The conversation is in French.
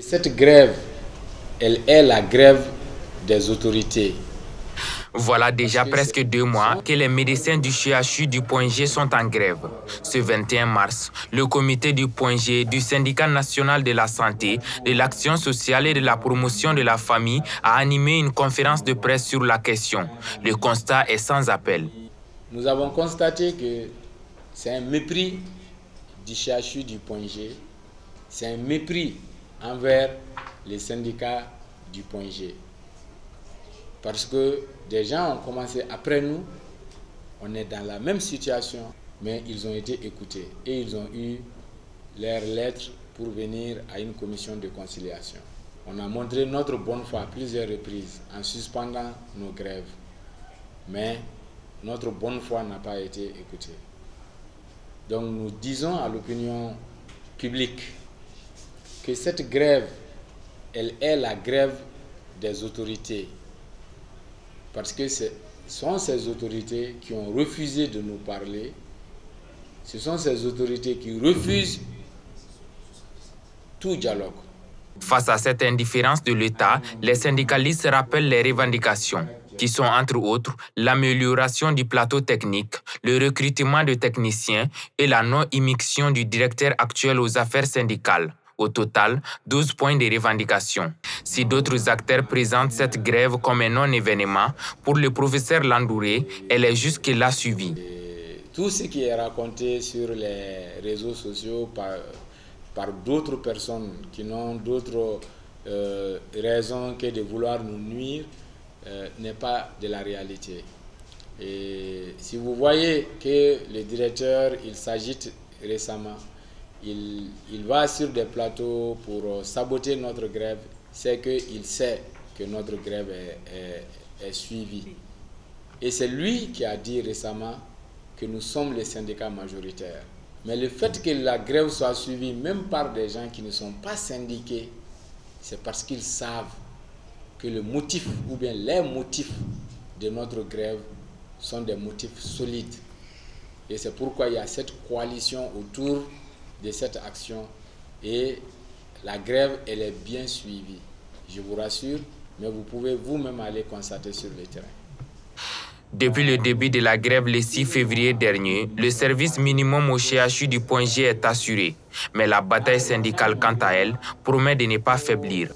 Cette grève, elle est la grève des autorités. Voilà déjà presque 2 mois que les médecins du CHU du Point G sont en grève. Ce 21 mars, le comité du Point G du Syndicat national de la santé, de l'action sociale et de la promotion de la famille a animé une conférence de presse sur la question. Le constat est sans appel. Nous avons constaté que c'est un mépris du CHU du Point G, c'est un mépris envers les syndicats du Point G. Parce que des gens ont commencé après nous, on est dans la même situation, mais ils ont été écoutés et ils ont eu leurs lettres pour venir à une commission de conciliation. On a montré notre bonne foi à plusieurs reprises en suspendant nos grèves, mais notre bonne foi n'a pas été écoutée. Donc nous disons à l'opinion publique que cette grève, elle est la grève des autorités. Parce que ce sont ces autorités qui ont refusé de nous parler. Ce sont ces autorités qui refusent tout dialogue. Face à cette indifférence de l'État, les syndicalistes rappellent les revendications, qui sont entre autres l'amélioration du plateau technique, le recrutement de techniciens et la non-immixtion du directeur actuel aux affaires syndicales. Au total, 12 points de revendication. Si d'autres acteurs présentent cette grève comme un non-événement, pour le professeur Landouré, elle est jusque-là suivie. Tout ce qui est raconté sur les réseaux sociaux par d'autres personnes qui n'ont d'autres raisons que de vouloir nous nuire n'est pas de la réalité. Et si vous voyez que le directeur, il s'agite récemment, il va sur des plateaux pour saboter notre grève, c'est qu'il sait que notre grève est suivie. Et c'est lui qui a dit récemment que nous sommes les syndicats majoritaires. Mais le fait que la grève soit suivie même par des gens qui ne sont pas syndiqués, c'est parce qu'ils savent que le motif ou bien les motifs de notre grève sont des motifs solides. Et c'est pourquoi il y a cette coalition autour de cette action et la grève, elle est bien suivie. Je vous rassure, mais vous pouvez vous-même aller constater sur le terrain. Depuis le début de la grève le 6 février dernier, le service minimum au CHU du Point G est assuré. Mais la bataille syndicale, quant à elle, promet de ne pas faiblir.